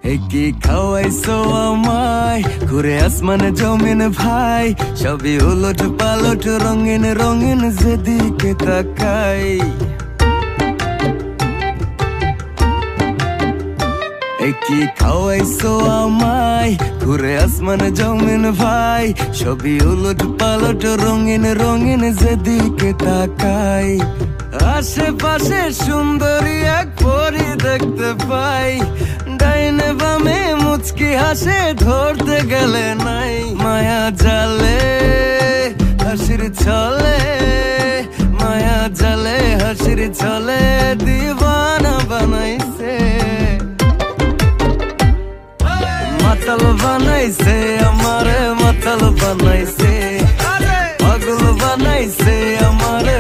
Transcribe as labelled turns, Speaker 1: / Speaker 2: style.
Speaker 1: কি খাওয়াইছো আমায় ঘুরে আসমানে জমিন ভাই, সবই উলট পালট রঙিন রঙিন যেদিকে তাকাই। কি খাওয়াইছো আমায় ঘুরে আসমানে জমিন ভাই, সবই উলট পালট রঙিন রঙিন যেদিকে তাকাই। আশেপাশে সুন্দরী এক পরী দেখতে পাই, ডাইনে বামে মুচকি হাসে ধরতে গেলে নাই। মায়া জালে হাসির ছলে, মায়া জালে হাসির ছলে দিবানা বানাইছে। মাতাল বানাইছে আমারে, মাতাল বানাইছে, পাগল বানাইছে আমারে,